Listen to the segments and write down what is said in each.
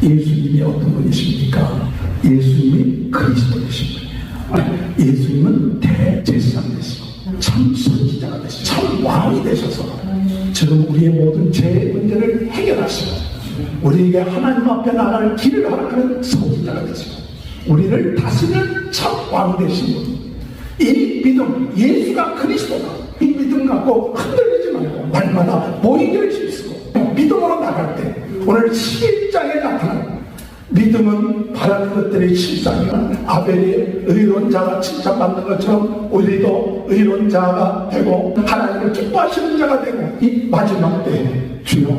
예수님이 어떤 분이십니까? 예수님이 그리스도이신 분이에요. 예수님은 대제사장 되시고 참 선지자가 되시고 참 왕이 되셔서 지금 우리의 모든 죄 문제를 해결하시고 우리에게 하나님 앞에 나갈 길을 허락하는 선지자가 되시고 우리를 다스리는 참 왕 되신 분. 이 믿음, 예수가 그리스도다. 이 믿음 갖고 흔들리지 말고 날마다 모이기를 힘쓰고 믿음으로 나갈 때 오늘 11장에 나타난 믿음은 바라는 것들이 실상이야. 아벨이 의로운 자가 칭찬받는 것처럼 우리도 의로운 자가 되고 하나님을 기뻐하시는 자가 되고 이 마지막 때에 주여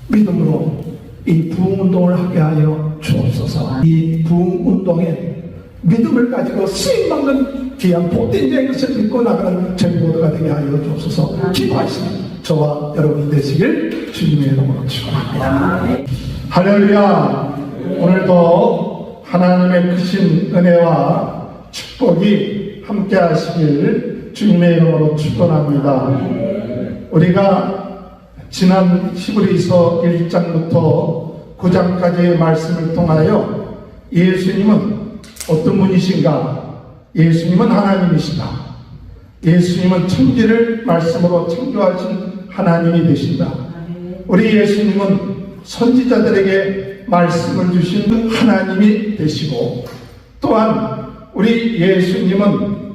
믿음으로 이 부흥운동을 하게 하여 주옵소서. 이 부흥운동에 믿음을 가지고 쓰임받는 귀한 복된 자인 것을 믿고 나가는 저희 모두가 되게 하여 주옵소서. 기도하시는 저와 여러분이 되시길 주님의 이름으로 축원합니다. 할렐루야. 오늘도 하나님의 크신 은혜와 축복이 함께 하시길 주님의 이름으로 축원합니다. 우리가 지난 히브리서 1장부터 9장까지의 말씀을 통하여 예수님은 어떤 분이신가? 예수님은 하나님이시다. 예수님은 천지를 말씀으로 창조하신 하나님이 되신다. 우리 예수님은 선지자들에게 말씀을 주신 하나님이 되시고 또한 우리 예수님은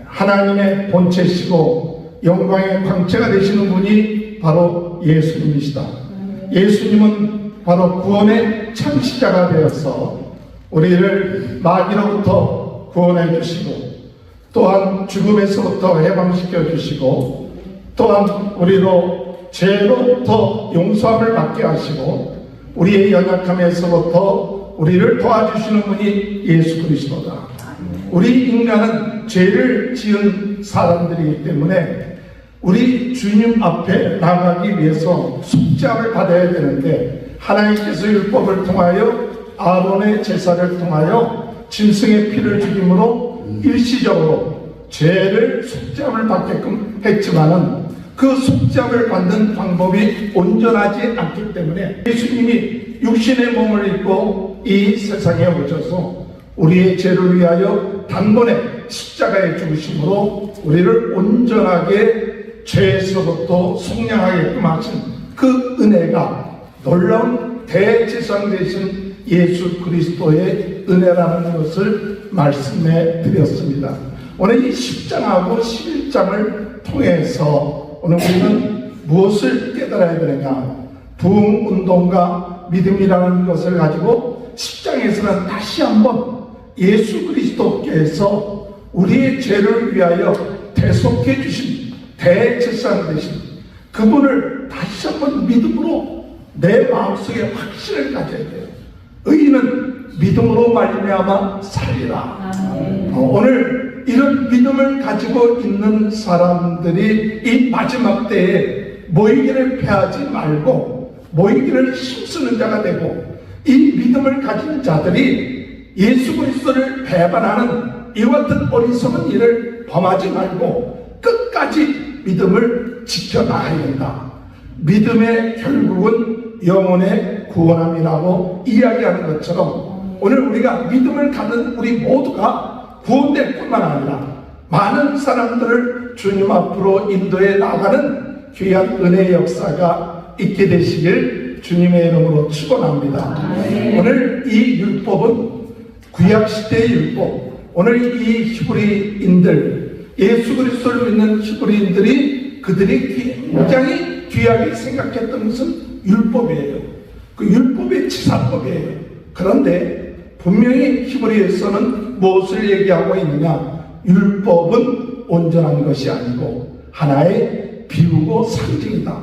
하나님의 본체시고 영광의 광채가 되시는 분이 바로 예수님이시다. 예수님은 바로 구원의 창시자가 되어서 우리를 마귀로부터 구원해 주시고 또한 죽음에서부터 해방시켜 주시고 또한 우리로 죄로부터 용서함을 받게 하시고 우리의 연약함에서부터 우리를 도와주시는 분이 예수 그리스도다. 우리 인간은 죄를 지은 사람들이기 때문에 우리 주님 앞에 나가기 위해서 속죄함을 받아야 되는데 하나님께서 율법을 통하여 아론의 제사를 통하여 짐승의 피를 죽임으로 일시적으로 죄를 속죄함을 받게끔 했지만은 그 속죄함을 받는 방법이 온전하지 않기 때문에 예수님이 육신의 몸을 입고 이 세상에 오셔서 우리의 죄를 위하여 단번에 십자가에 죽으심으로 우리를 온전하게 죄에서부터 속량하게끔 하신 그 은혜가 놀라운 대제사장 되신 예수 그리스도의 은혜라는 것을 말씀해 드렸습니다. 오늘 이 10장하고 11장을 통해서 오늘 우리는 무엇을 깨달아야 되느냐? 부흥운동과 믿음이라는 것을 가지고 10장에서는 다시 한번 예수 그리스도께서 우리의 죄를 위하여 대속해 주신 대제사장 되신 그분을 다시 한번 믿음으로 내 마음속에 확신을 가져야 돼요. 의인은 믿음으로 말미암아 살리라. 오늘 이런 믿음을 가지고 있는 사람들이 이 마지막 때에 모이기를 패하지 말고 모이기를 힘쓰는 자가 되고 이 믿음을 가진 자들이 예수 그리스도를 배반하는 이와 같은 어리석은 일을 범하지 말고 끝까지 믿음을 지켜나가야 된다. 믿음의 결국은 영혼의 구원함이라고 이야기하는 것처럼 오늘 우리가 믿음을 갖는 우리 모두가 구원될 뿐만 아니라 많은 사람들을 주님 앞으로 인도해 나가는 귀한 은혜의 역사가 있게 되시길 주님의 이름으로 축원합니다. 오늘 이 율법은 구약시대의 율법, 오늘 이 히브리인들, 예수 그리스도를 믿는 히브리인들이 그들이 굉장히 귀하게 생각했던 것은 율법이에요. 그 율법의 치사법이에요. 그런데 분명히 히브리에서는 무엇을 얘기하고 있느냐? 율법은 온전한 것이 아니고 하나의 비유고 상징이다.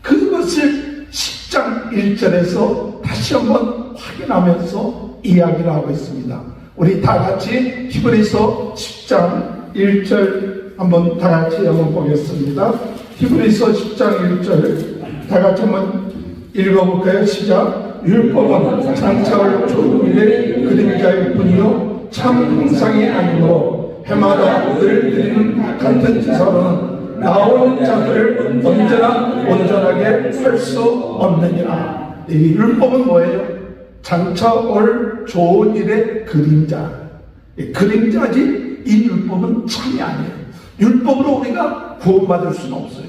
그것을 10장 1절에서 다시 한번 확인하면서 이야기를 하고 있습니다. 우리 다 같이 히브리서 10장 1절 한번 다 같이 한번 보겠습니다. 히브리서 10장 1절 다 같이 한번 읽어볼까요? 시작. 율법은 장차올 좋은 일의 그림자일 뿐이요 참 형상이 아니므로 해마다 늘 드리는 같은 제사로는 나오는 자들을 언제나 온전하게 할 수 없느니라. 이 율법은 뭐예요? 장차 올 좋은 일의 그림자. 그림자지 이 율법은 참이 아니에요. 율법으로 우리가 구원받을 수는 없어요.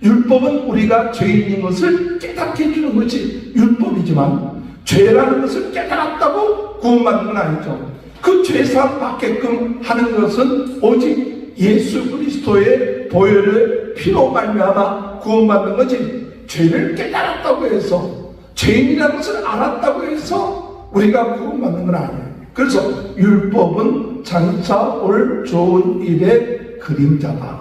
율법은 우리가 죄인인 것을 깨닫게 해주는 것이 율법이지만 죄라는 것을 깨달았다고 구원받는 건 아니죠. 그 죄사함 받게끔 하는 것은 오직 예수 그리스도의 보혈의 피로 말미암아 구원받는 거지, 죄를 깨달았다고 해서, 죄인이라는 것을 알았다고 해서 우리가 구원받는 건 아니에요. 그래서 율법은 장차 올 좋은 일의 그림자다.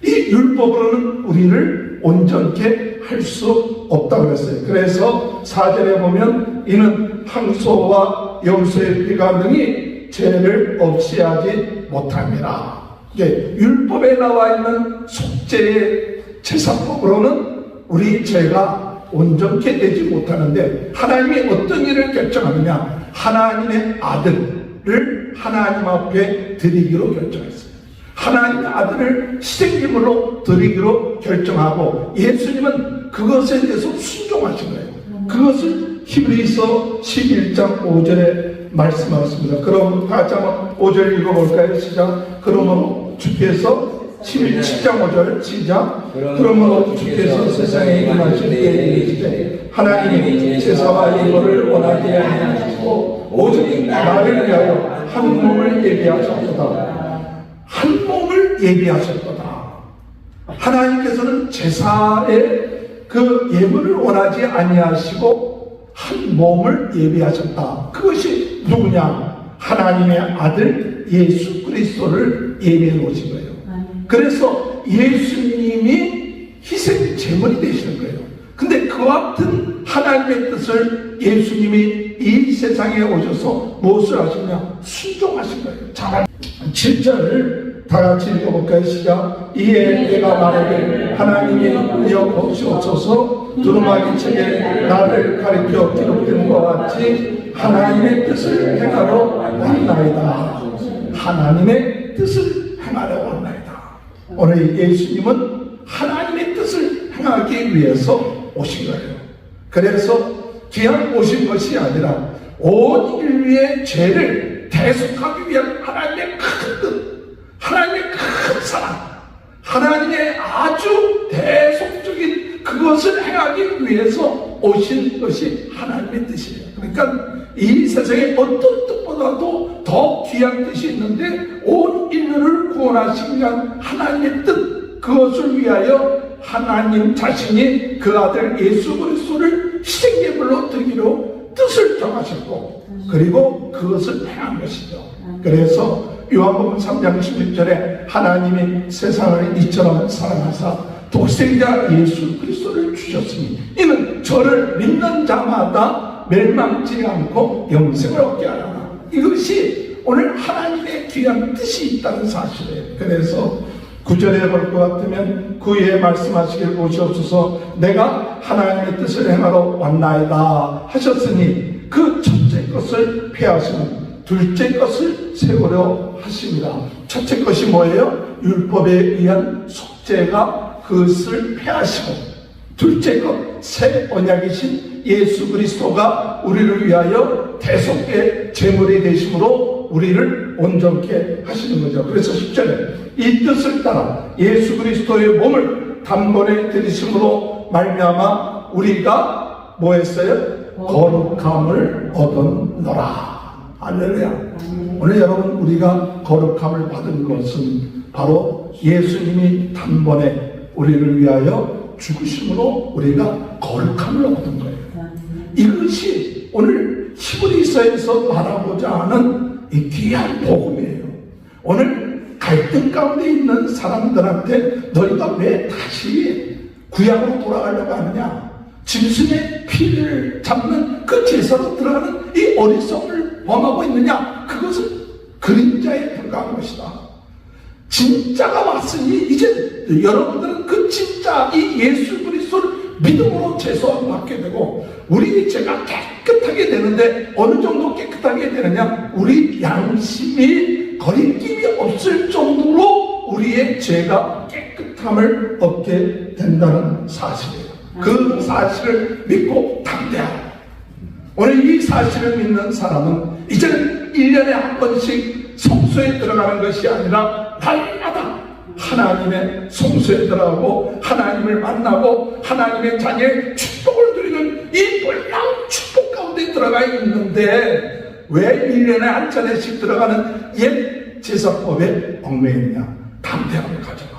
이 율법으로는 우리를 온전케 할 수 없다고 그랬어요. 그래서 4절에 보면 이는 항소와 염소의 피가 능히 죄를 없이 하지 못함이라. 율법에 나와 있는 속죄의 제사법으로는 우리 죄가 온전케 되지 못하는데, 하나님이 어떤 일을 결정하느냐, 하나님의 아들을 하나님 앞에 드리기로 결정했어요. 하나님의 아들을 희생제물로 드리기로 결정하고, 예수님은 그것에 대해서 순종하신 거예요. 그것을 히브리서 11장 5절에 말씀하셨습니다. 그럼 다시 한번 5절 읽어볼까요? 시작. 그러므로 주께서 17장 5절 시작. 그러므로 주께서 세상에 임하실 때에 이르시되 하나님이 제사와 예물을 원하지 아니하시고 오직 나를 위하여 한 몸을 예비하셨도다. 한 몸을 예비하셨도다. 하나님께서는 제사의 그 예물을 원하지 아니하시고 한 몸을 예비하셨다. 그것이 누구냐? 하나님의 아들 예수 그리스도를 예비해 놓으신 거예요. 그래서 예수님이 희생 제물이 되시는 거예요. 근데 그와 같은 하나님의 뜻을 예수님이 이 세상에 오셔서 무엇을 하시냐? 순종하신 거예요. 자, 7절 다 같이 읽어볼까요? 시작. 이에 내가 말하길 하나님이 여보시옵소서 두루마기 책에 나를 가리켜 기록된 것 같이 하나님의 뜻을 행하러 왔나이다. 하나님의 뜻을 행하러 왔나이다. 오늘 예수님은 하나님의 뜻을 행하기 위해서 오신 거예요. 그래서 그냥 오신 것이 아니라 온 인류의 죄를 대속하기 위한 하나님의 큰 뜻, 하나님의 큰 사랑, 하나님의 아주 대속적인 그것을 행하기 위해서 오신 것이 하나님의 뜻이에요. 그러니까 이 세상에 어떤 뜻보다도 더 귀한 뜻이 있는데, 온 인류를 구원하시기 위한 하나님의 뜻, 그것을 위하여 하나님 자신이 그 아들 예수 그리스도를 희생제물로 드리기로 뜻을 정하셨고, 그리고 그것을 행한 것이죠. 그래서 요한복음 3장 16절에 하나님이 세상을 이처럼 사랑하사 독생자 예수 그리스도를 주셨으니 이는 저를 믿는 자마다 멸망치 않고 영생을 얻게 하라. 이것이 오늘 하나님의 귀한 뜻이 있다는 사실이에요. 그래서 9절에 볼 것 같으면 그에 말씀하시길 보시옵소서 내가 하나님의 뜻을 행하러 왔나이다 하셨으니 그 첫째 것을 폐하시는 둘째 것을 세우려 하십니다. 첫째 것이 뭐예요? 율법에 의한 속죄가 그것을 폐하시고, 둘째 것, 새 언약이신 예수 그리스도가 우리를 위하여 대속의 제물이 되심으로 우리를 온전케 하시는 거죠. 그래서 10절에 이 뜻을 따라 예수 그리스도의 몸을 단번에 드리심으로 말미암아 우리가 뭐 했어요? 거룩함을 얻었노라. 할렐루야. 오늘 여러분, 우리가 거룩함을 받은 것은 바로 예수님이 단번에 우리를 위하여 죽으심으로 우리가 거룩함을 얻은 거예요. 이것이 오늘 히브리서에서 말하고자 하는 이 귀한 복음이에요. 오늘 갈등 가운데 있는 사람들한테 너희가 왜 다시 구약으로 돌아가려고 하느냐, 짐승의 피를 잡는 그 제사로 들어가는 이 어리석음을 범하고 있느냐, 그것은 그림자에 불과한 것이다. 진짜가 왔으니 이제 여러분들은 그 진짜 이 예수 그리스도를 믿음으로 죄소함 받게 되고 우리 죄가 깨끗하게 되는데, 어느 정도 깨끗하게 되느냐, 우리 양심이 거리낌이 없을 정도로 우리의 죄가 깨끗함을 얻게 된다는 사실이에요. 그 사실을 믿고 담대하라. 오늘 이 사실을 믿는 사람은 이제는 1년에 한 번씩 성소에 들어가는 것이 아니라 날마다 하나님의 성소에 들어가고 하나님을 만나고 하나님의 자녀의 축복을 누리는 이 놀라운 축복 가운데 들어가 있는데 왜 1년에 한 차례씩 들어가는 옛 제사법에 얽매이느냐? 담대함을 가져라.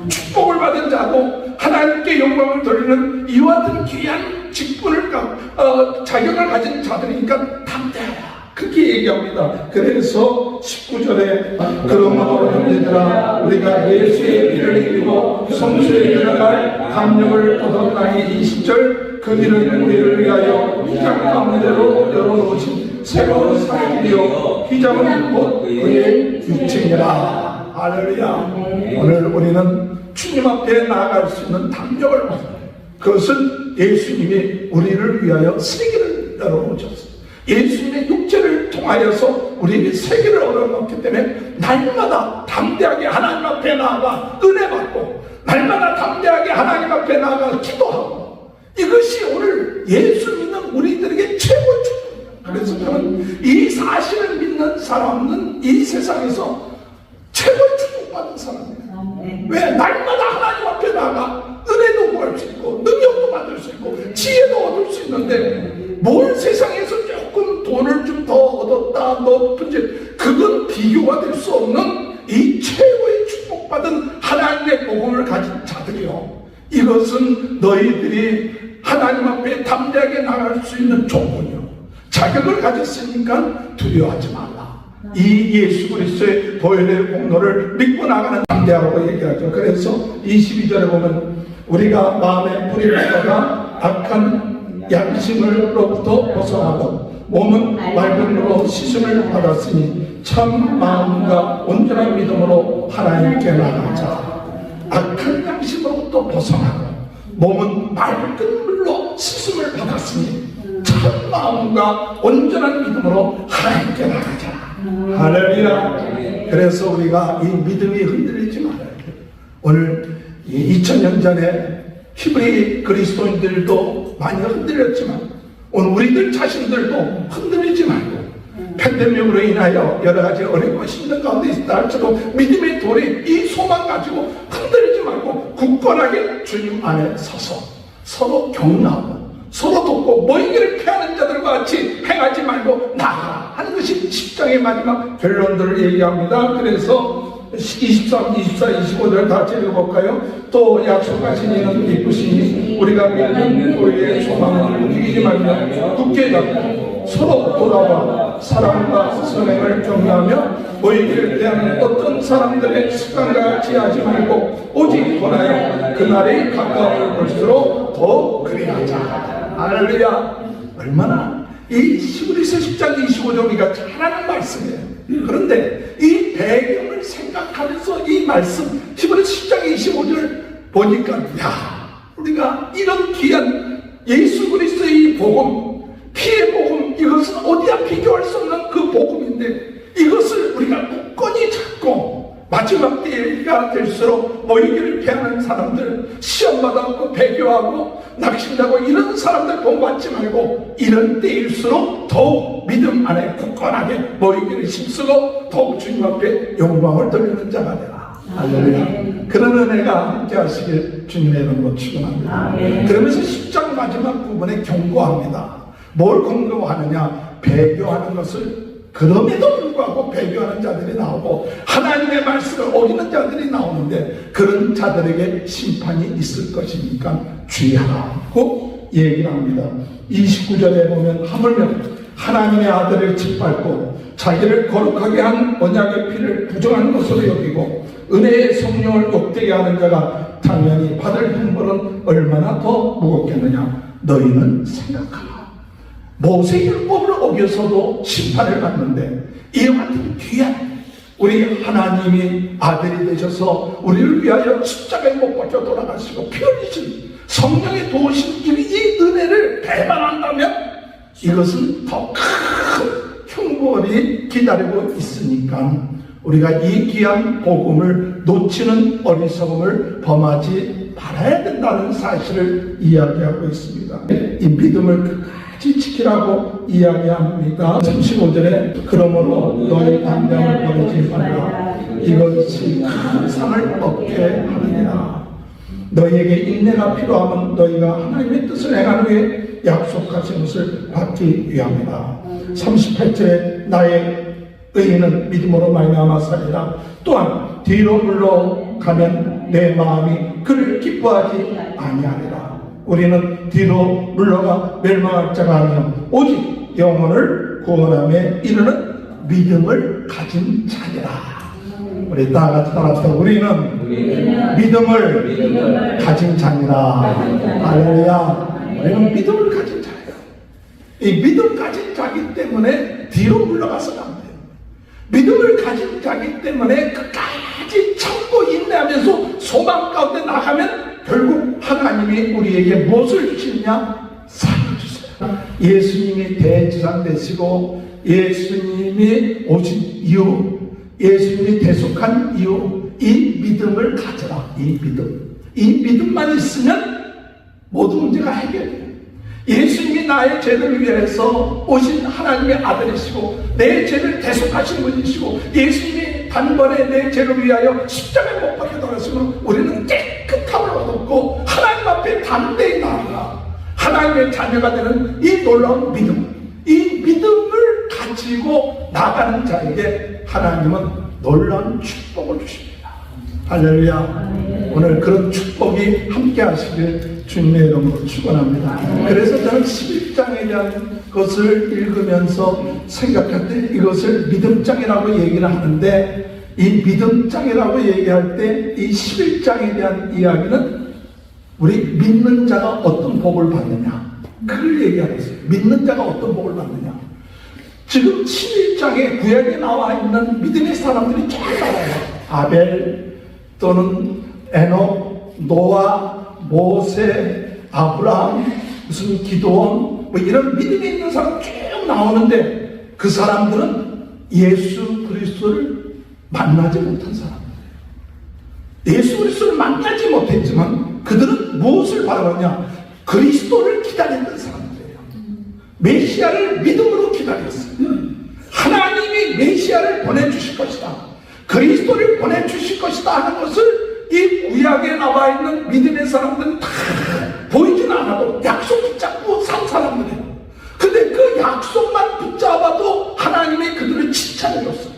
축복을 받은 자도 하나님께 영광을 돌리는 이와 같은 귀한 직분을 자격을 가진 자들이니까 담대하라. 그렇게 얘기합니다. 그래서 19절에 그러므로 형제들아 우리가 예수의 일을 이기고 성소에 들어갈 담력을 얻었나니 20절 그 일은 우리를 위하여 휘장 가운데로 열어놓으신 새로운 삶이요 휘장은 곧 그의 육체니라. 할렐루야. 오늘 우리는 주님 앞에 나아갈 수 있는 담력을 받아요. 그것은 예수님이 우리를 위하여 세계를 열어놓으셨어요. 예수님의 육체를 통하여서 우리에게 세계를 얻어놓기 때문에 날마다 담대하게 하나님 앞에 나아가 은혜 받고 날마다 담대하게 하나님 앞에 나아가 기도하고 이것이 오늘 예수 믿는 우리들에게 최고의 축복입니다. 그래서 저는 이 사실을 믿는 사람은 이 세상에서 최고의 축복받은 사람이에요. 왜? 날마다 하나님 앞에 나가 은혜도 구할 수 있고 능력도 받을 수 있고 지혜도 얻을 수 있는데 뭘 세상에서 조금 돈을 좀 더 얻었다 높은지 그건 비교가 될 수 없는 이 최고의 축복받은 하나님의 복음을 가진 자들이요. 이것은 너희들이 하나님 앞에 담대하게 나갈 수 있는 조건이요. 자격을 가졌으니까 두려워하지 말라. 이 예수 그리스도의 보혈의 공로를 믿고 나가는 담대하라고 얘기하죠. 그래서 22절에 보면 우리가 마음에 뿌리를 떠가 악한 양심으로부터 벗어나고 몸은 맑은 물로 씻음을 받았으니 참 마음과 온전한 믿음으로 하나님께 나가자. 악한 양심으로부터 벗어나고 몸은 맑은 물로 씻음을 받았으니 참 마음과 온전한 믿음으로 하나님께 나가자. 할렐루야. 그래서 우리가 이 믿음이 흔들리지 말아야 돼요. 오늘 2000년 전에 히브리 그리스도인들도 많이 흔들렸지만 오늘 우리들 자신들도 흔들리지 말고 팬데믹으로 인하여 여러 가지 어렵고 힘든 가운데 있다 할지라도 믿음의 돌이 이 소망 가지고 흔들리지 말고 굳건하게 주님 안에 서서 서로 격려하고 서로 돕고 모이기를 피하는 자들과 같이 행하지 말고 나아가라 하는 것이 10장의 마지막 결론들을 얘기합니다. 그래서 23, 24, 25절 다 읽어볼까요? 또 약속하신 이는 기쁘시니 우리가 믿는 우리의 소망을 움직이지 말며 굳게 잡고 서로 돌아와 사랑과 선행을 격려하며 모이기를 대하는 어떤 사람들의 습관과 같이 하지 말고 오직 돌아여 그날이 가까울 볼수록 더 그리하자. 할렐루야. 얼마나 이 히브리서 10장 25절이가 잘하는 말씀이에요. 그런데 이 배경을 생각하면서 이 말씀 히브리서 10장 25절 보니까 우리가 이런 귀한 예수 그리스도의 이 복음 피의 복음 이것은 어디야 비교할 수 없는 그 복음인데 이것을 우리가 굳건히 잡고 마지막 때가 될수록 모이기를 피하는 사람들 시험받아고 배교하고 낙심하고 이런 사람들 본받지 말고 이런 때일수록 더욱 믿음 안에 굳건하게 모이기를 힘쓰고 더욱 주님 앞에 영광을 돌리는 자가 되라. 할렐루야. 그런 은혜가 함께 하시길 주님의 이름으로 축원합니다. 그러면서 10장 마지막 부분에 경고합니다. 뭘 경고하느냐? 배교하는 것을 그럼에도 불구하고 배교하는 자들이 나오고 하나님의 말씀을 어기는 자들이 나오는데 그런 자들에게 심판이 있을 것이니까 주의하라고 얘기를 합니다. 29절에 보면 하물며 하나님의 아들을 짓밟고 자기를 거룩하게 한 언약의 피를 부정한 것으로 여기고 은혜의 성령을 욕되게 하는 자가 당연히 받을 형벌은 얼마나 더 무겁겠느냐. 너희는 생각하라. 모세율법을 어겨서도 심판을 받는데 이와 같은 귀한 우리 하나님이 아들이 되셔서 우리를 위하여 십자가에 못 박혀 돌아가시고 피 흘리신 성령의 도우신 이 은혜를 배반한다면 이것은 더 큰 형벌이 기다리고 있으니까 우리가 이 귀한 복음을 놓치는 어리석음을 범하지 말아야 된다는 사실을 이야기하고 있습니다. 이 믿음을 끝까지 지키라고 이야기합니다. 35절에 그러므로 너희 담대함을 버리지 말라. 이것이 큰 상을 얻게 하느니라. 너희에게 인내가 필요하면 너희가 하나님의 뜻을 행한 후에 약속하신 것을 받기 위함이다. 38절에 나의 의인은 믿음으로 말미암아 살리라. 또한 뒤로 물러가면 내 마음이 그를 기뻐하지 아니하리라. 우리는 뒤로 물러가 멸망할 자가 아니요 오직 영혼을 구원함에 이르는 믿음을 가진 자니라. 우리 다 같이 따라합시다. 우리는 믿음을 가진 자니라. 할렐루야. 우리는 믿음을 가진 자예요. 이 믿음 가진 자기 때문에 뒤로 물러가서는 안 돼요. 믿음을 가진 자기 때문에 끝까지 참고 인내하면서 소망 가운데 나가면 결국 하나님이 우리에게 무엇을 주시느냐? 상을 주세요. 예수님이 대지상 되시고 예수님이 오신 이유, 예수님이 대속한 이유, 이 믿음을 가져라. 이 믿음만 있으면 모든 문제가 해결돼요. 예수님이 나의 죄를 위해서 오신 하나님의 아들이시고 내 죄를 대속하신 분이시고 예수님이 단번에 내 죄를 위하여 십자가에 못 박혀 돌아가시면 우리는 깨끗함을 얻었고 하나님 앞에 담대히 나아가 하나님의 자녀가 되는 이 놀라운 믿음, 이 믿음을 가지고 나가는 자에게 하나님은 놀라운 축복을 주십니다. 할렐루야. 오늘 그런 축복이 함께 하시길 주님의 이름으로 축원합니다. 그래서 저는 11장에 대한 것을 읽으면서 생각할 때 이것을 믿음장이라고 얘기를 하는데, 이 믿음장이라고 얘기할 때 이 11장에 대한 이야기는 우리 믿는 자가 어떤 복을 받느냐, 그걸 얘기하고 있어요. 믿는 자가 어떤 복을 받느냐. 지금 11장에 구약에 나와 있는 믿음의 사람들이 쫙 나와요. 아벨 또는 에녹, 노아, 모세, 아브라함, 무슨 기도원, 뭐 이런 믿음이 있는 사람 쭉 나오는데 그 사람들은 예수 그리스도를 만나지 못한 사람들이에요. 예수 그리스도를 만나지 못했지만 그들은 무엇을 바라봤냐? 그리스도를 기다렸던 사람들이에요. 메시아를 믿음으로 기다렸어요. 하나님이 메시아를 보내주실 것이다, 그리스도를 보내주실 것이다 하는 것을 이 구약에 나와 있는 믿음의 사람들은 다 보이진 않아도 약속 붙잡고 산 사람들이에요. 근데 그 약속만 붙잡아도 하나님이 그들을 칭찬해 줬어요.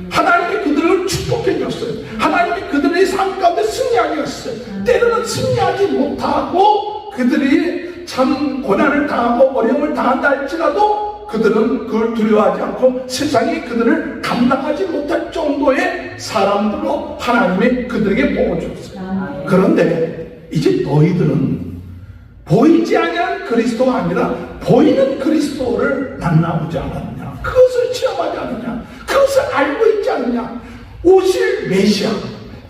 하나님이 그들을 축복해 줬어요. 하나님이 그들의 삶 가운데 승리하게 했어요. 때로는 승리하지 못하고 그들이 참 고난을 당하고 어려움을 당한다 할지라도 그들은 그걸 두려워하지 않고 세상이 그들을 감당하지 못할 정도의 사람들로 하나님이 그들에게 복을 줬어요. 그런데 이제 너희들은 보이지 아니한 그리스도가 아니라 보이는 그리스도를 만나보지 않았느냐, 그것을 체험하지 않느냐, 그것을 알고 있지 않느냐. 오실 메시아,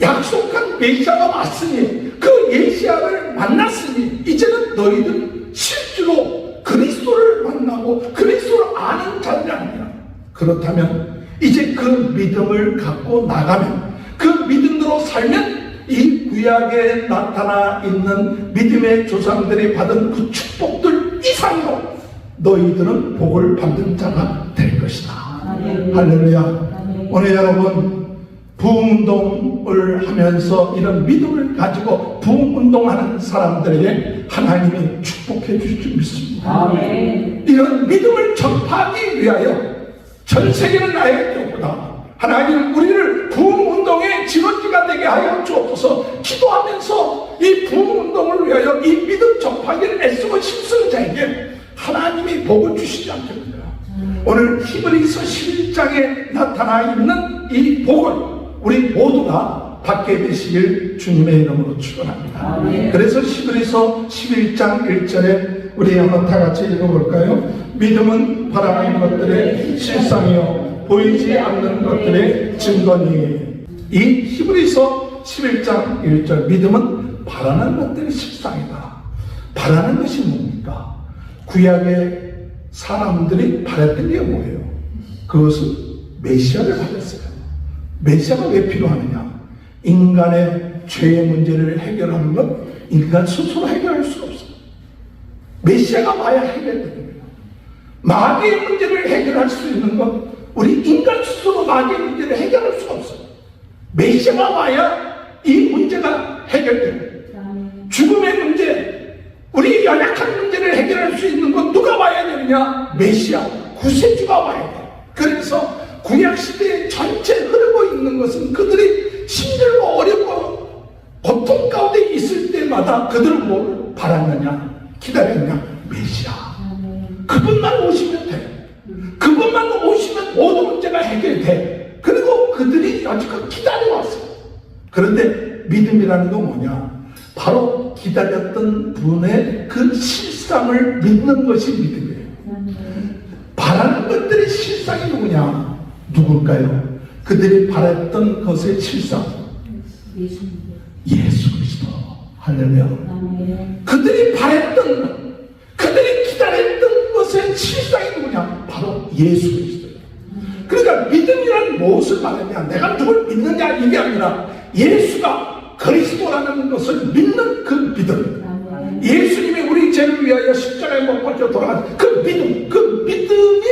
약속한 메시아가 왔으니 그 메시아를 만났으니 이제는 너희들은 실제로 그리스도를 만나고 그리스도를 아는 자들이 아니냐. 그렇다면 이제 그 믿음을 갖고 나가면, 그 믿음으로 살면 이 구약에 나타나 있는 믿음의 조상들이 받은 그 축복들 이상으로 너희들은 복을 받는 자가 될 것이다. 할렐루야. 오늘 여러분 부흥운동을 하면서 이런 믿음을 가지고 부흥운동하는 사람들에게 하나님이 축복해 주실 줄 믿습니다. 아멘. 이런 믿음을 전파하기 위하여 전 세계는 나에게 띄웠구나. 하나님 우리를 부흥운동의 지원지가 되게 하여 주옵소서. 기도하면서 이 부흥운동을 위하여 이 믿음 전파기를 애쓰고 힘쓰는 자에게 하나님이 복을 주시지 않겠느냐. 오늘 히브리서 11장에 나타나 있는 이 복을 우리 모두가 받게 되시길 주님의 이름으로 축원합니다. 그래서 히브리서 11장 1절에 우리 한번 다 같이 읽어볼까요? 믿음은 바라는 것들의 실상이요 보이지 않는 것들의 증거니. 이 히브리서 11장 1절, 믿음은 바라는 것들의 실상이다. 바라는 것이 뭡니까? 구약의 사람들이 바랐던 게 뭐예요? 그것은 메시아를 바랐어요. 메시아가 왜 필요하느냐? 인간의 죄의 문제를 해결하는 것 인간 스스로 해결할 수가 없어요. 메시아가 와야 해결되는 거예요. 마귀의 문제를 해결할 수 있는 것, 우리 인간 스스로 마귀의 문제를 해결할 수가 없어요. 메시아가 와야 이 문제가 해결돼요. 죽음의 문제, 우리 연약한 문제를 해결할 수 있는 건 누가 와야 되느냐? 메시아, 구세주가 와야 돼요. 그래서 구약시대에 전체 흐르고 있는 것은 그들이 힘들고 어렵고 고통 가운데 있을 때마다 그들은 뭘 바랐느냐? 기다렸냐? 메시아. 그분만 오시면 돼요. 그분만 오시면 모든 문제가 해결돼. 그리고 그들이 여지껏 기다려왔어요. 그런데 믿음이라는 건 뭐냐? 바로 기다렸던 분의 그 실상을 믿는 것이 믿음이에요. 바라는 것들의 실상이 누구냐? 누굴까요? 그들이 바랐던 것의 실상, 예수 그리스도. 할렐루야. 그들이 바랬던, 그들이 기다렸던 것의 실상이 누구냐? 바로 예수 그리스도예요. 그러니까 믿음이란 무엇을 말하냐? 내가 누굴 믿느냐 이게 아니라 예수가 그리스도라는 것을 믿는 그 믿음. 예수님이 우리 죄를 위하여 십자가에 못 박혀 돌아가신 그 믿음, 그 믿음이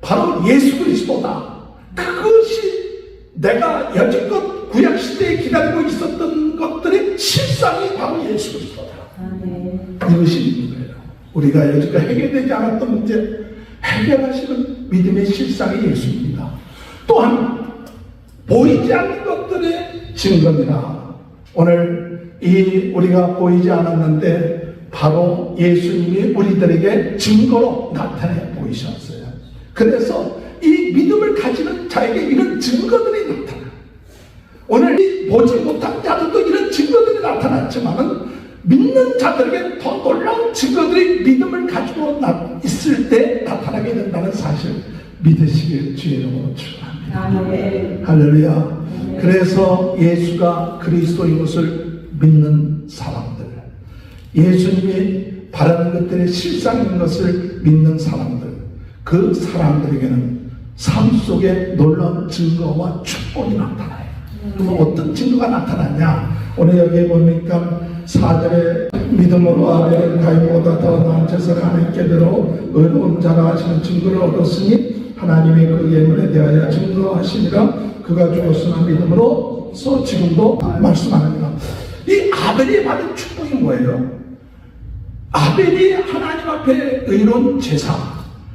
바로 예수 그리스도다. 그것이 내가 여지껏 구약시대에 기다리고 있었던 것들의 실상이 바로 예수 그리스도다. 이것이 믿음이에요. 우리가 여지껏 해결되지 않았던 문제 해결하시는 믿음의 실상이 예수입니다. 또한 보이지 않는 것들의 증거입니다. 오늘 이 우리가 보이지 않았는데 바로 예수님이 우리들에게 증거로 나타내 보이셨어요. 그래서 이 믿음을 가지는 자에게 이런 증거들이 나타나요. 오늘 보지 못한 자들도 이런 증거들이 나타났지만은 믿는 자들에게 더 놀라운 증거들이 믿음을 가지고 있을 때 나타나게 된다는 사실 믿으시길 주의 이름으로 축원합니다. 할렐루야. 그래서 예수가 그리스도인 것을 믿는 사람들, 예수님이 바라는 것들의 실상인 것을 믿는 사람들, 그 사람들에게는 삶 속에 놀라운 증거와 축복이 나타나요. 그럼 어떤 증거가 나타나냐? 오늘 여기 보니까 4절에 믿음으로 아벨은 가인보다 더 나은 제사를 하나님께 드려 의로운 자라 하시는 증거를 얻었으니 하나님이 그 예물에 대하여 증거하시니라. 그가 죽었으나 믿음으로서 지금도 말씀합니다. 이 아벨이 받은 축복이 뭐예요? 아벨이 하나님 앞에 의로운 제사,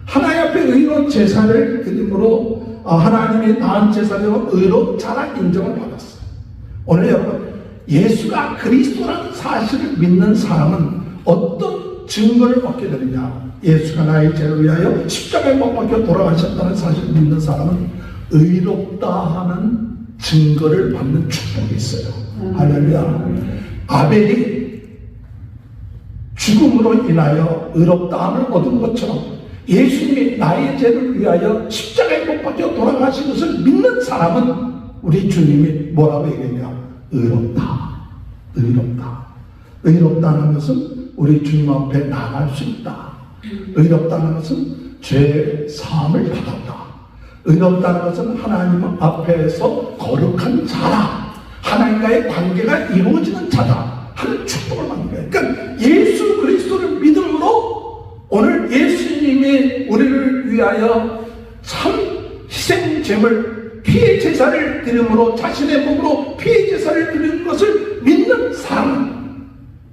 하나님 앞에 의로운 제사를 드림으로 하나님이 나은 제사로 의로운 자라 인정을 받았어요. 오늘 여러분, 예수가 그리스도라는 사실을 믿는 사람은 어떤 증거를 얻게 되느냐? 예수가 나의 죄를 위하여 십자가에 못 박혀 돌아가셨다는 사실을 믿는 사람은 의롭다 하는 증거를 받는 축복이 있어요. 할렐루야. 아벨이 죽음으로 인하여 의롭다함을 얻은 것처럼 예수님이 나의 죄를 위하여 십자가에 못 박혀 돌아가신 것을 믿는 사람은 우리 주님이 뭐라고 얘기했냐? 의롭다. 의롭다. 의롭다는 것은 우리 주님 앞에 나갈 수 있다. 의롭다는 것은 죄 사함을 받았다. 의롭다는 것은 하나님 앞에서 거룩한 자라, 하나님과의 관계가 이루어지는 자다 하는 축복을 받는 거예요. 그러니까 예수 그리스도를 믿음으로 오늘 예수님이 우리를 위하여 참 희생제물, 피의 제사를 드림으로 자신의 몸으로 피의 제사를 드리는 것을 믿는 사람은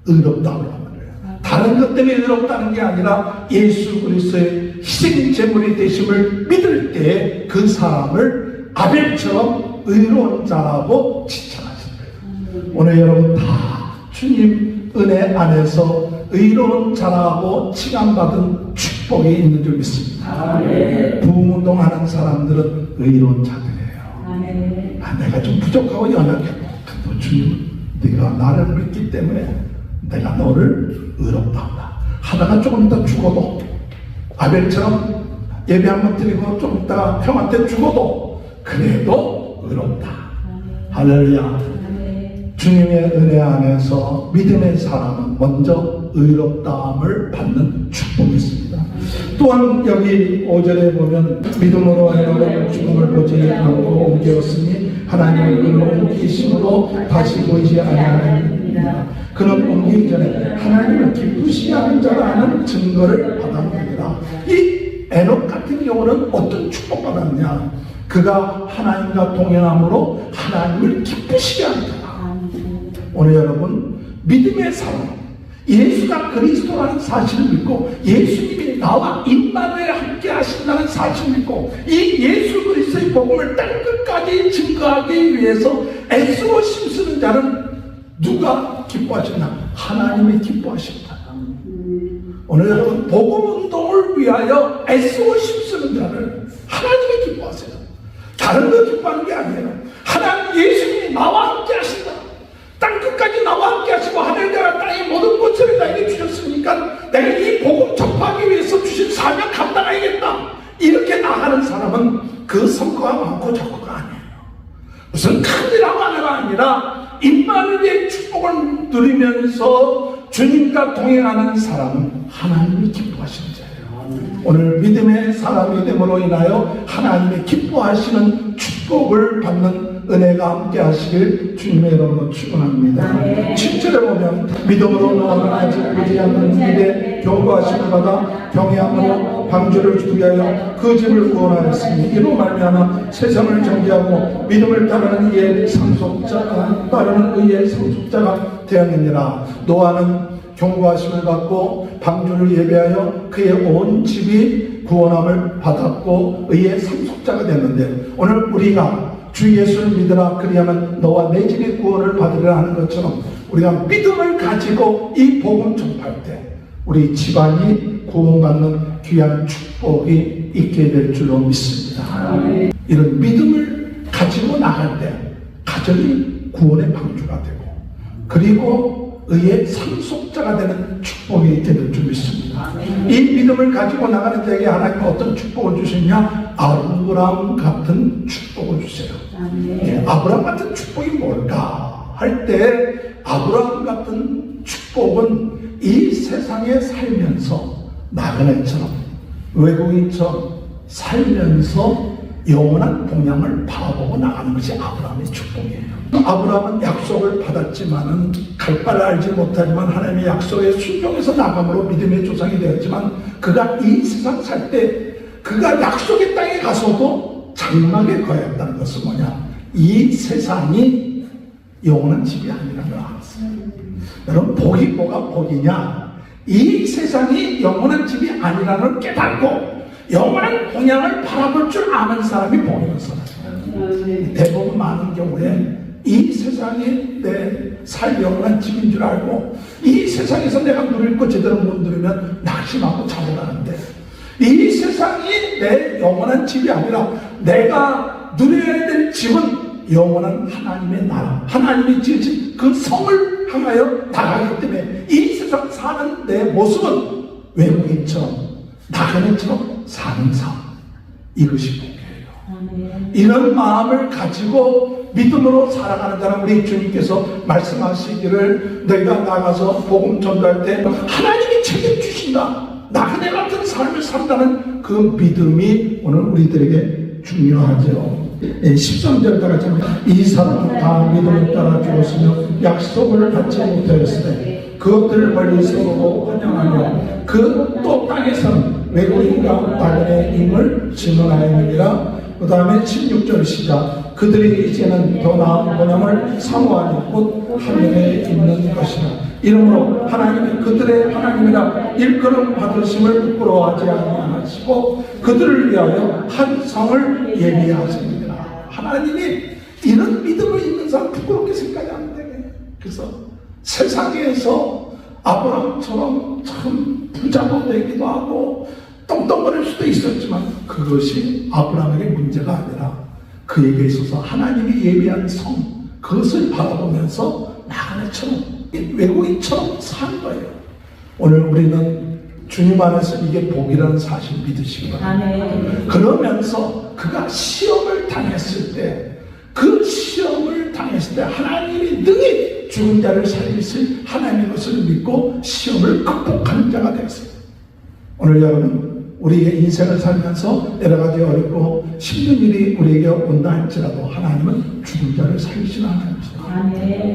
의롭다고 하는 거예요. 다른 것 때문에 의롭다는 게 아니라 예수 그리스도의 희생제물이 되심을 믿을 때 그 사람을 아벨처럼 의로운 자라고 칭찬하신 거예요. 오늘 여러분 다 주님 은혜 안에서 의로운 자라고 칭함받은 축복이 있는 줄 믿습니다. 부흥운동하는 사람들은 의로운 자들이에요. 내가 좀 부족하고 연약해. 근데 주님, 네가 나를 믿기 때문에 내가 너를 의롭다 한다. 하다가 조금 이따 죽어도, 아벨처럼 예배 한번 드리고 좀 이따가 형한테 죽어도 그래도 의롭다. 할렐루야. 주님의 은혜 안에서 믿음의 사람은 먼저 의롭다함을 받는 축복이 있습니다. 또한 여기 5절에 보면 믿음으로 하여 죽음을 보지 않고 옮겼으니 하나님의 그를 옮기심으로 다시 보이지 아니하느니라. 그는 옮기기 전에 하나님을 기쁘시게 하는 자라는 증거를 받았느니라. 이 에녹 같은 경우는 어떤 축복받았냐? 그가 하나님과 동행함으로 하나님을 기쁘시게 한다. 오늘 여러분, 믿음의 사람, 예수가 그리스도라는 사실을 믿고 예수님이 나와 임마누엘 함께 하신다는 사실을 믿고 이 예수 그리스도의 복음을 땅끝까지 증거하기 위해서 애쓰고 힘쓰는 자는 누가 기뻐하시나? 하나님이 기뻐하신다. 오늘 여러분, 복음 운동을 위하여 애쓰고 힘쓰는 자를 하나님이 기뻐하세요. 다른 거 기뻐하는 게 아니에요. 하나님, 예수님이 나와 함께 하신다. 땅끝까지 나와 함께 하시고 하늘과 땅의 모든 것을 나에게 주셨으니까 내가 이 복음 접하기 위해서 주신 사명 감당하겠다. 이렇게 나가는 사람은 그 성과가 많고 적고가 아니에요. 무슨 큰일하고 하나가 아니라 임마누엘의 축복을 누리면서 주님과 동행하는 사람은 하나님이 기뻐하시는 자예요. 오늘 믿음의 사람이 됨으로 인하여 하나님의 기뻐하시는 축복을 받는 은혜가 함께 하시길 주님의 이름으로 축원합니다. 7절에 보면 믿음으로 너는 아직 보지 않는 일에 경고하심을 받아 경외함으로 방주를 주기 위하여 그 집을 구원하였으니 이로 말미암아 세상을 정죄하고 믿음을 따르는 의의 상속자가 되었느니라. 노아는 경고하심을 받고 방주를 예배하여 그의 온 집이 구원함을 받았고 의의 상속자가 됐는데, 오늘 우리가 주 예수를 믿으라 그리하면 너와 내 집이 구원을 받으리라 하는 것처럼 우리가 믿음을 가지고 이 복음 전파할 때 우리 집안이 구원받는 귀한 축복이 있게 될 줄로 믿습니다. 이런 믿음을 가지고 나갈 때 가정이 구원의 방주가 되고 그리고 의의 상속자가 되는 축복이 있게 될 줄 믿습니다. 이 믿음을 가지고 나가는 자에게 하나님은 어떤 축복을 주시냐? 아브라함 같은 축복을 주세요. 아브라함 같은 축복이 뭘까 할 때, 아브라함 같은 축복은 이 세상에 살면서 나그네처럼 외국인처럼 살면서 영원한 동양을 바라보고 나가는 것이 아브라함의 축복이에요. 아브라함은 약속을 받았지만은 갈 바를 알지 못하지만 하나님의 약속에 순종해서 나감으로 믿음의 조상이 되었지만, 그가 이 세상 살 때 그가 약속의 땅에 가서도 장막에 거했다는 것은 뭐냐? 이 세상이 영원한 집이 아니라는 걸 알았어요. 여러분, 복이 뭐가 복이냐? 이 세상이 영원한 집이 아니라는 걸 깨닫고 영원한 동양을 바라볼 줄 아는 사람이 복이라는 사람이에요. 대부분 많은 경우에 이 세상이 내 살 영원한 집인 줄 알고 이 세상에서 내가 누릴 것 제대로 못 누리면 낙심하고 자살하는데, 이 세상이 내 영원한 집이 아니라 내가 누려야 될 집은 영원한 하나님의 나라, 하나님이 지으신 그 성을 향하여 나가기 때문에 이 세상 사는 내 모습은 외국인처럼 나그네처럼 사는 삶, 이것이 복이에요. 이런 마음을 가지고 믿음으로 살아가는 자는 우리 주님께서 말씀하시기를 너희가 나가서 복음 전도할 때 하나님이 책임주신다, 나그네 같은 삶을 산다는 그 믿음이 오늘 우리들에게 중요하죠. 13절 다 같이 합니다. 이 사람은 다 믿음을 따라 죽었으며 약속을 받지 못하였으되 그것들을 멀리서 보고 환영하며 그 또 땅에서는 외국인과 나그네임을 증언하였느니라. 그 다음에 16절 시작. 그들이 이제는 더 나은 번영을 사모하니 곧 하늘에 있는 것이라. 이러므로 하나님이 그들의 하나님이라 일컬음 받으심을 부끄러워하지 아니하시고 그들을 위하여 한 성을 예비하십니다. 하나님이 이런 믿음을 있는 사람 부끄럽게 생각이 안 되게. 그래서 세상에서 아브라함처럼 참 부자도 되기도 하고 떵떵거릴 수도 있었지만 그것이 아브라함에게 문제가 아니라 그에게 있어서 하나님이 예비한 성, 그것을 바라보면서 나그네처럼 외국인처럼 사는 거예요. 오늘 우리는 주님 안에서 이게 복이라는 사실 믿으시기 바랍니다. 그러면서 그가 시험을 당했을 때, 그 시험을 당했을 때 하나님이 능히 죽은 자를 살리실 하나님의 것을 믿고 시험을 극복하는 자가 되었어요. 오늘 여러분, 우리의 인생을 살면서 여러 가지 어렵고 힘든 일이 우리에게 온다 할지라도 하나님은 죽은 자를 살리시는 하나님이시다.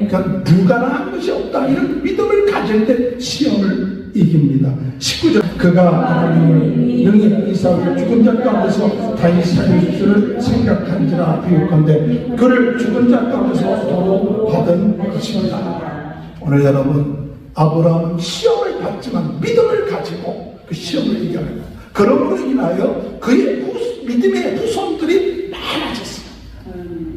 그러니까 불가능한 것이 없다, 이런 믿음을 가질 때 시험을 이깁니다. 19절 그가 하나님을 능히 이삭을 죽은 자 가운데서 다시 살릴 줄을 생각한지라 비유컨대 그를 죽은 자 가운데서 도로 받은 것입니다. 오늘 여러분 아브라함은 시험을 받지만 믿음을 가지고 그 시험을 이겨내고 그러므로 인하여 그의 믿음의 후손들이 많아졌어요.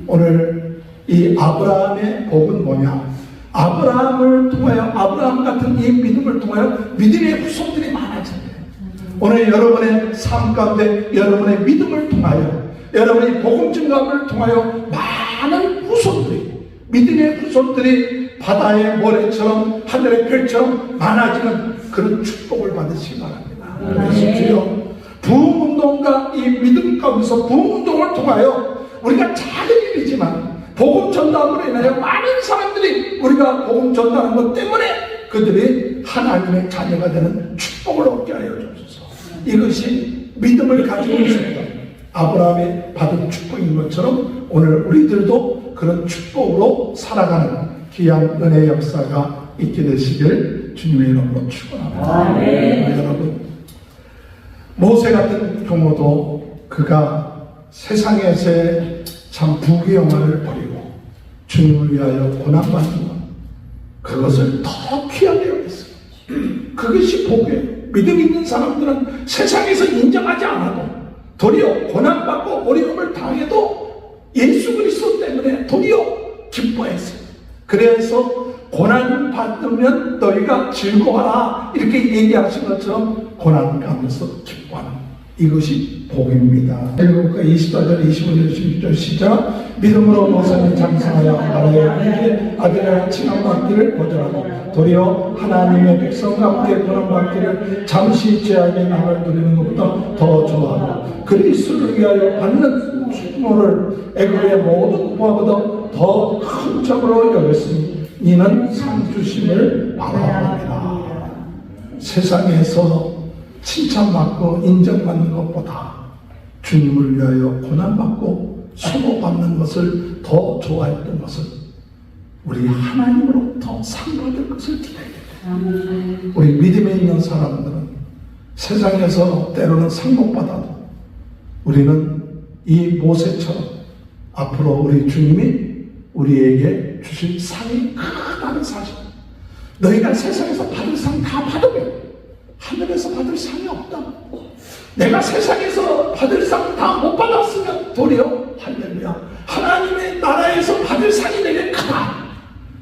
오늘 이 아브라함의 복은 뭐냐? 아브라함을 통하여 아브라함 같은 이 믿음을 통하여 믿음의 후손들이 많아져요. 오늘 여러분의 삶 가운데 여러분의 믿음을 통하여 여러분의 복음 증거를 통하여 많은 후손들이 믿음의 후손들이 바다의 모래처럼 하늘의 별처럼 많아지는 그런 축복을 받으시기 바랍니다. 그러십시오. 부흥운동과 이 믿음 가운데서 부흥운동을 통하여 우리가 작은 일이지만 복음 전달으로 인하여 많은 사람들이 우리가 복음 전달하는 것 때문에 그들이 하나님의 자녀가 되는 축복을 얻게 하여 주소서. 이것이 믿음을 가지고 있습니다. 아브라함이 받은 축복인 것처럼 오늘 우리들도 그런 축복으로 살아가는 귀한 은혜의 역사가 있게 되시길 주님의 이름으로 축원합니다. 여러분 모세 같은 경우도 그가 세상에서의 참 부귀영화를 버리고 주님을 위하여 고난받는 것 그것을 더 귀하게 여겼어요. 그것이 복이에요. 믿음 있는 사람들은 세상에서 인정하지 않아도 도리어 고난받고 어려움을 당해도 예수 그리스도 때문에 도리어 기뻐했어요. 그래서 고난 받으면 너희가 즐거워라 이렇게 얘기하신 것처럼 고난 가면서 기뻐하는 이것이 복입니다. 24절 25절 26절 시작 믿음으로 모세는 장성하여 나라의 아들의 칭함받기를 거절하고 도리어 하나님의 백성 가운데 고난받기를 잠시 죄악의 남을 누리는 것보다 더 좋아하고 그리스도를 위하여 받는 충모를 애굽의 모든 부하보다 더 큰 점으로 여겼으니 이는 상 주심을 바라봅니다. 세상에서 칭찬받고 인정받는 것보다 주님을 위하여 고난받고 수고받는 것을 더 좋아했던 것은 우리 하나님으로부터 상받을 것을 기대해야 됩니다. 우리 믿음에 있는 사람들은 세상에서 때로는 상 못 받아도 우리는 이 모세처럼 앞으로 우리 주님이 우리에게 주실 상이 크다는 사실. 너희가 세상에서 받을 상 다 받으면 하늘에서 받을 상이 없다. 내가 세상에서 받을 상 다 못 받았으면 도리어 할렐루야 하나님의 나라에서 받을 상이 내게 크다.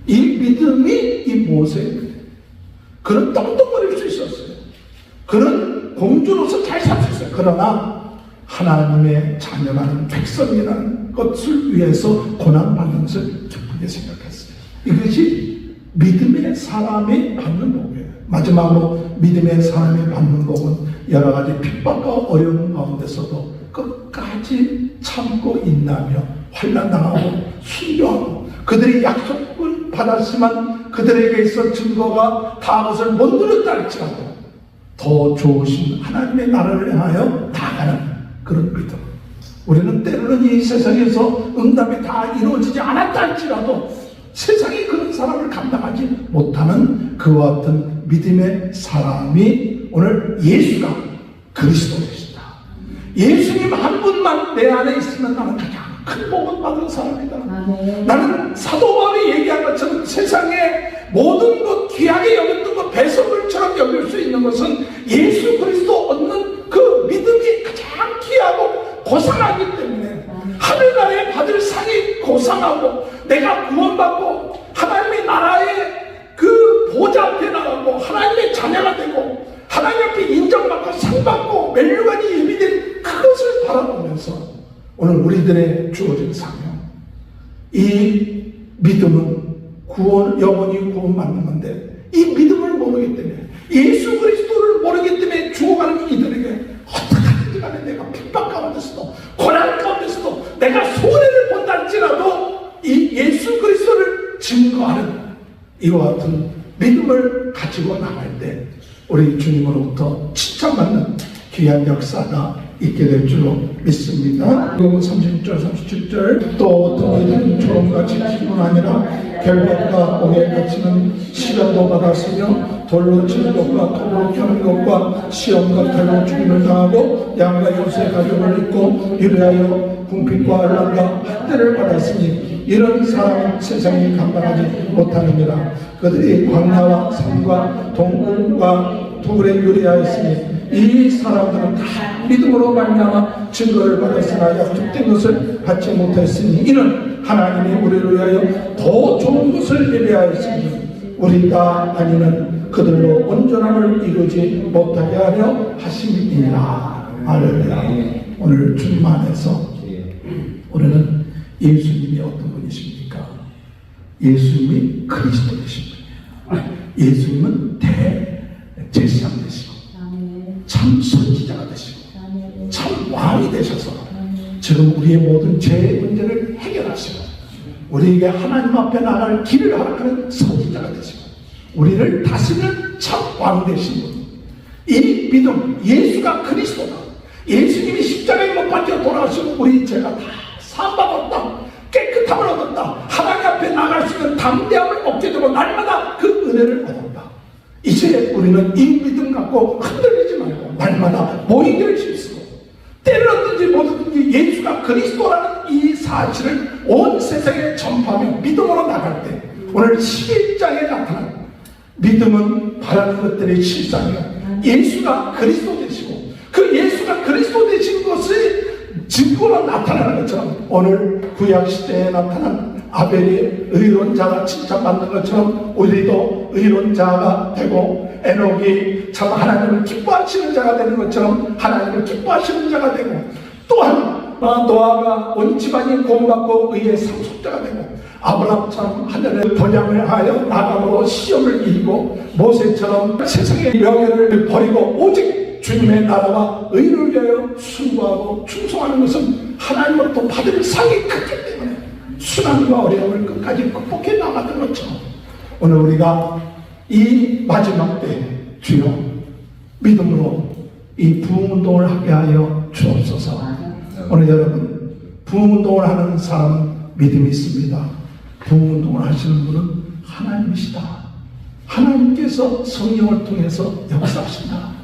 이 믿음이 이 모세예요. 그는 떵떵거릴 수 있었어요. 그는 공주로서 잘 살 수 있어요. 그러나 하나님의 자녀라는 백성이라는 것을 위해서 고난받는 것을 기쁘게 생각했어요. 이것이 믿음의 사람이 받는 복이에요. 마지막으로 믿음의 사람이 받는 복은 여러 가지 핍박과 어려움 가운데서도 끝까지 참고 인내하며 환난당하고 순종하고 그들이 약속을 받았지만 그들에게 있어 증거가 다 것을 못 누렸다 할지라도 더 좋으신 하나님의 나라를 향하여 나아가는 그런 믿음. 우리는 때로는 이 세상에서 응답이 다 이루어지지 않았다 할지라도 세상이 그런 사람을 감당하지 못하는 그와 같은 믿음의 사람이 오늘 예수가 그리스도이시다. 예수님 한 분만 내 안에 있으면 나는 가장 큰 복을 받은 사람이다. 나는 사도 바울이 얘기한 것처럼 세상에 모든 것 귀하게 여겼던 것 배설물처럼 여길 수 있는 것은 예수 그리스도 얻는 그 믿음이 가장 귀하고 고상하기 때문에 하늘나라에 받을 상이 고상하고 내가 구원받고 하나님의 나라의 그 보좌 앞에 나가고 하나님의 자녀가 되고 하나님 앞에 인정받고 상받고 멸류관이 예비된 그것을 바라보면서 오늘 우리들의 주어진 사명 이 믿음은 구원 영원히 구원받는 건데 이 믿음을 모르기 때문에 예수 그리스도를 모르기 때문에 죽어가는 이들에게 어떻게든지 간에 내가 핍박 가운데서도 고난 가운데서도 내가 손해를 본다 할지라도 이 예수 그리스도를 증거하는 이와 같은 믿음을 가지고 나갈 때 우리 주님으로부터 칭찬받는 귀한 역사가 있게 될 줄로 믿습니다. 36절 37절 또 어떤 이들은 조롱과 질책뿐 아니라 결박과 옥에 갇히는 시련도 받았으며 돌로 치는 것과 칼로 켜는 것과 시험과 칼로 죽임을 당하고 양과 요새 가죽을 입고 유리하여 궁핍과 환난과 학대를 받았으니 이런 사람은 세상이 감당하지 못하느니라. 그들이 광야와 산과 동굴과 돌에 유리하였으니 이 사람들은 다 믿음으로 말미암아 증거를 받았으나 약속된 것을 받지 못했으니 이는 하나님이 우리를 위하여 더 좋은 것을 예비하였으니 우리가 아니면 그들로 온전함을 이루지 못하게 하려 하심이니라. 할렐루야. 오늘 주님 안에서 우리는 예수님이 어떤 분이십니까? 예수님이 그리스도 되신 분이에요. 예수님은 대제사장 되시고 참 선지자가 되시고 참 왕이 되셔서 지금 우리의 모든 죄의 문제를 해결하시고 우리에게 하나님 앞에 나갈 길을 허락하는 선지자가 되시고 우리를 다스리는 참 왕 되신 분. 이 믿음, 예수가 그리스도다. 예수님이 십자가에 못 박혀 돌아가시고 우리 죄가 다 사함받았다. 깨끗함을 얻었다. 하나님 앞에 나갈 수 있는 담대함을 얻게 되고 날마다 그 은혜를 얻었다. 이제 우리는 이 믿음 갖고 흔들리지 말고 날마다 모이기를 힘쓰고 때를 얻든지 못 얻든지 예수가 그리스도라는 이 사실을 온 세상에 전파하며 믿음으로 나갈 때 오늘 11장에 나타난 믿음은 바라는 것들의 실상이요 예수가 그리스도 되시고 그 예수가 그리스도 되신 것이 증거로 나타나는 것처럼 오늘 구약시대에 나타난 아벨이 의론자가 칭찬받는 것처럼 우리도 의론자가 되고 에녹이 참 하나님을 기뻐하시는 자가 되는 것처럼 하나님을 기뻐하시는 자가 되고 또한 노아가 온 집안이 구원받고 의의 상속자가 되고 아브라함처럼 하늘의 번양을 하여 나감으로 시험을 이기고 모세처럼 세상의 명예를 버리고 오직 주님의 나라와 의를 위하여 순고하고 충성하는 것은 하나님으로부터 받을 상이 크기 때문에 순환과 어려움을 끝까지 극복해 나가는 것처럼 오늘 우리가 이 마지막 때 주여 믿음으로 이 부흥운동을 하게 하여 주옵소서. 오늘 여러분 부흥운동을 하는 사람은 믿음이 있습니다. 부흥운동을 하시는 분은 하나님이시다. 하나님께서 성령을 통해서 역사하신다.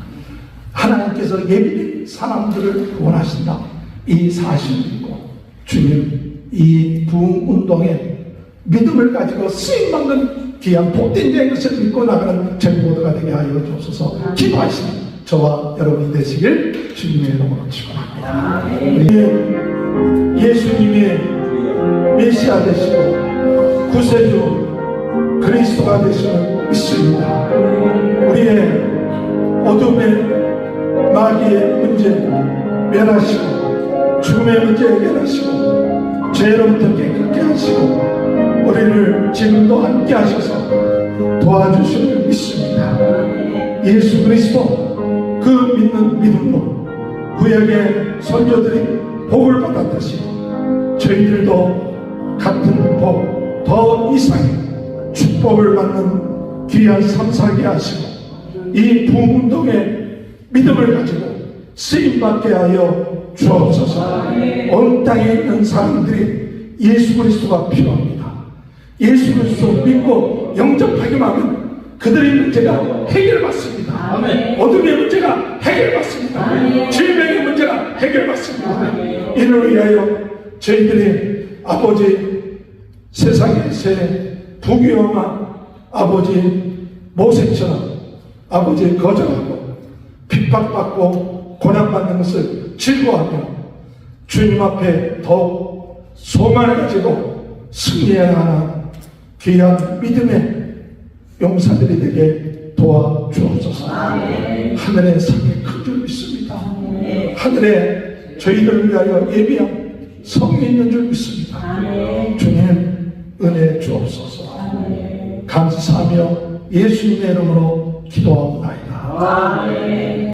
하나님께서 예비된 사람들을 구원하신다. 이 사실을 믿고 주님 이 부흥운동에 믿음을 가지고 쓰임받는 귀한 복된 자의 것을 믿고 나가는 저희 모두가 되게 하여 주옵소서. 기도하시는 저와 여러분이 되시길 주님의 이름으로 축원합니다. 예수님이 메시아 되시고 구세주 그리스도가 되시는 믿습니다. 우리의 어둠의 마귀의 문제 면하시고 죽음의 문제 해결하시고 죄로부터 깨끗게 하시고 우리를 지금도 함께 하셔서 도와주실 줄 믿습니다. 예수 그리스도 그 믿는 믿음으로 구약의 선조들이 복을 받았듯이 저희들도 같은 복 더 이상의 축복을 받는 귀한 삶 살게 하시고 이 부흥운동에 믿음을 가지고 쓰임받게 하여 주옵소서. 온 땅에 있는 사람들이 예수 그리스도가 필요합니다. 예수 그리스도 믿고 영접하기만 하면 그들의 문제가 해결받습니다. 어둠의 문제가 해결받습니다. 질병의 문제가 해결받습니다. 이를 위하여 저희들이 아버지 세상의 새 부귀영한 아버지 모세처럼 아버지 거절하고 핍박받고 고난받는 것을 즐거워하며 주님 앞에 더욱 소망을 가지고 승리해야 하는 귀한 믿음의 용사들이 되게 도와주옵소서. 하늘의 상이 큰 줄 믿습니다. 하늘에 저희들을 위하여 예비한 성이 있는 줄 믿습니다. 주님 은혜 주옵소서. 감사하며 예수님의 이름으로 기도하옵나이다.